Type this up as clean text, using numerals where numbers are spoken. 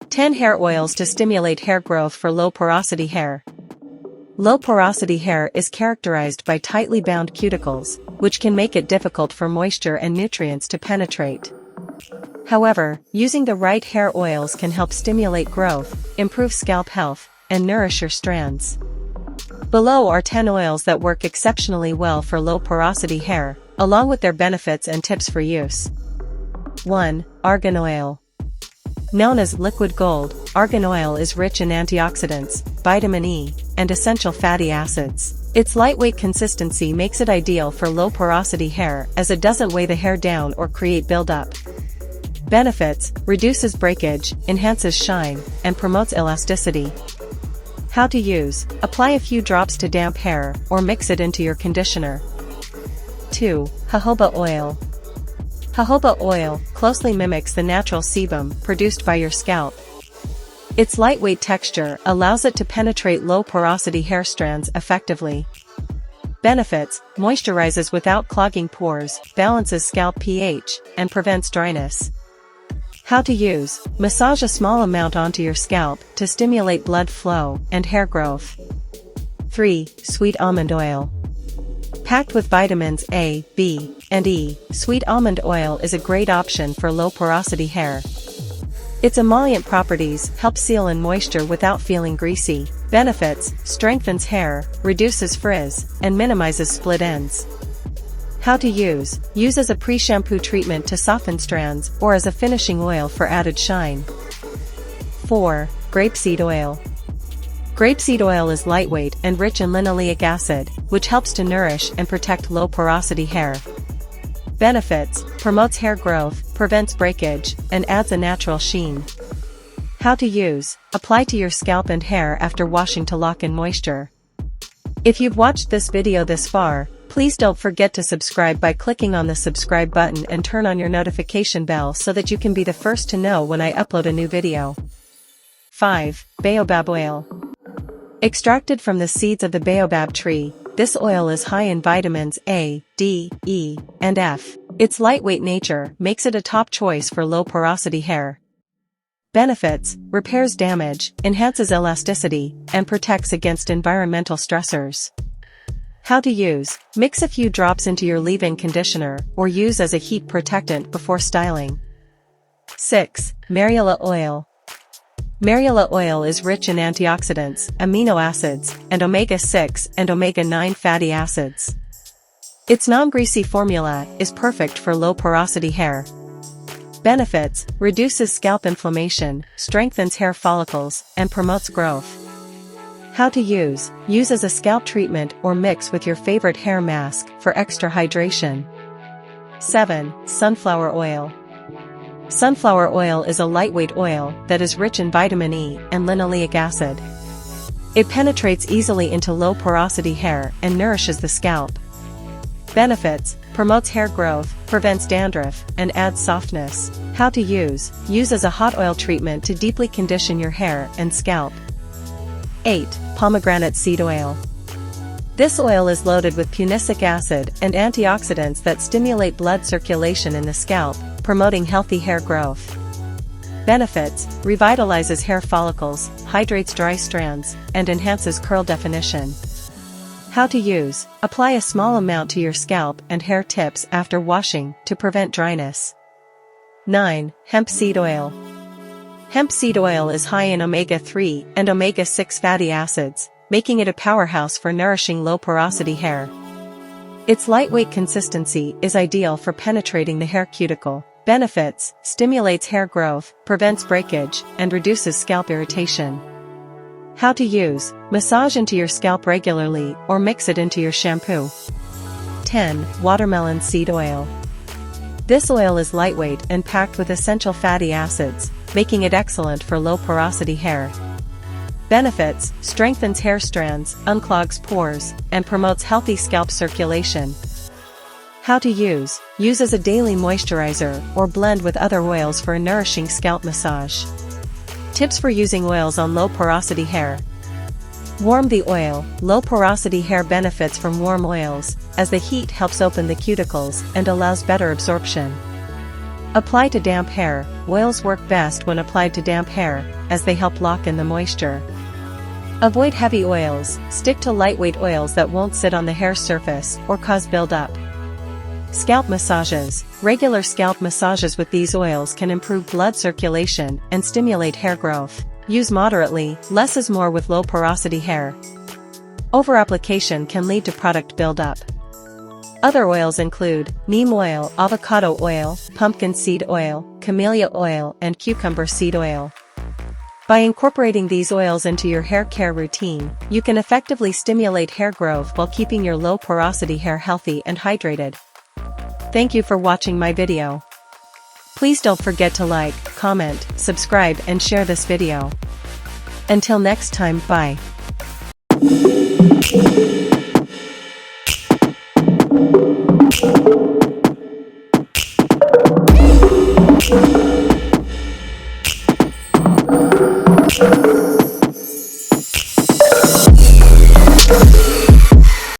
10 hair oils to stimulate hair growth for low porosity hair. Low porosity hair is characterized by tightly bound cuticles, which can make it difficult for moisture and nutrients to penetrate. However, using the right hair oils can help stimulate growth, improve scalp health, and nourish your strands. Below are 10 oils that work exceptionally well for low porosity hair, along with their benefits and tips for use. 1. Argan oil. Known as liquid gold, argan oil is rich in antioxidants, vitamin E, and essential fatty acids. Its lightweight consistency makes it ideal for low porosity hair as it doesn't weigh the hair down or create buildup. Benefits: reduces breakage, enhances shine, and promotes elasticity. How to use: apply a few drops to damp hair, or mix it into your conditioner. 2. Jojoba oil. Jojoba oil closely mimics the natural sebum produced by your scalp. Its lightweight texture allows it to penetrate low porosity hair strands effectively. Benefits: moisturizes without clogging pores, balances scalp pH, and prevents dryness. How to use: massage a small amount onto your scalp to stimulate blood flow and hair growth. 3. Sweet almond oil. Packed with vitamins A, B, and E, sweet almond oil is a great option for low porosity hair. Its emollient properties help seal in moisture without feeling greasy. Benefits: strengthens hair, reduces frizz, and minimizes split ends. How to use: use as a pre-shampoo treatment to soften strands or as a finishing oil for added shine. 4. Grapeseed oil. Grapeseed oil is lightweight and rich in linoleic acid, which helps to nourish and protect low porosity hair. Benefits: promotes hair growth, prevents breakage, and adds a natural sheen. How to use: apply to your scalp and hair after washing to lock in moisture. If you've watched this video this far, please don't forget to subscribe by clicking on the subscribe button and turn on your notification bell so that you can be the first to know when I upload a new video. 5. Baobab oil. Extracted from the seeds of the baobab tree, this oil is high in vitamins A, D, E, and F. Its lightweight nature makes it a top choice for low porosity hair. Benefits: repairs damage, enhances elasticity, and protects against environmental stressors. How to use: mix a few drops into your leave-in conditioner or use as a heat protectant before styling. 6. Marula oil. Marula oil is rich in antioxidants, amino acids, and omega-6 and omega-9 fatty acids. Its non-greasy formula is perfect for low porosity hair. Benefits: reduces scalp inflammation, strengthens hair follicles, and promotes growth. How to use: use as a scalp treatment or mix with your favorite hair mask for extra hydration. 7. Sunflower oil. Sunflower oil is a lightweight oil that is rich in vitamin E and linoleic acid. It penetrates easily into low porosity hair and nourishes the scalp. Benefits: promotes hair growth, prevents dandruff, and adds softness. How to use: use as a hot oil treatment to deeply condition your hair and scalp. 8. Pomegranate seed oil. This oil is loaded with punicic acid and antioxidants that stimulate blood circulation in the scalp, promoting healthy hair growth. Benefits: revitalizes hair follicles, hydrates dry strands, and enhances curl definition. How to use: apply a small amount to your scalp and hair tips after washing to prevent dryness. 9. Hemp seed oil. Hemp seed oil is high in omega-3 and omega-6 fatty acids, making it a powerhouse for nourishing low porosity hair. Its lightweight consistency is ideal for penetrating the hair cuticle. Benefits: stimulates hair growth, prevents breakage, and reduces scalp irritation. How to use: massage into your scalp regularly or mix it into your shampoo. 10. Watermelon seed oil. This oil is lightweight and packed with essential fatty acids, making it excellent for low porosity hair. Benefits: strengthens hair strands, unclogs pores, and promotes healthy scalp circulation. How to use: use as a daily moisturizer or blend with other oils for a nourishing scalp massage. Tips for using oils on low porosity hair. Warm the oil. Low porosity hair benefits from warm oils, as the heat helps open the cuticles and allows better absorption. Apply to damp hair. Oils work best when applied to damp hair, as they help lock in the moisture. Avoid heavy oils, stick to lightweight oils that won't sit on the hair surface or cause buildup. Scalp massages. Regular scalp massages with these oils can improve blood circulation and stimulate hair growth. Use moderately, less is more with low porosity hair. Overapplication can lead to product buildup. Other oils include neem oil, avocado oil, pumpkin seed oil, camellia oil, and cucumber seed oil. By incorporating these oils into your hair care routine, you can effectively stimulate hair growth while keeping your low porosity hair healthy and hydrated. Thank you for watching my video. Please don't forget to like, comment, subscribe, and share this video. Until next time, bye.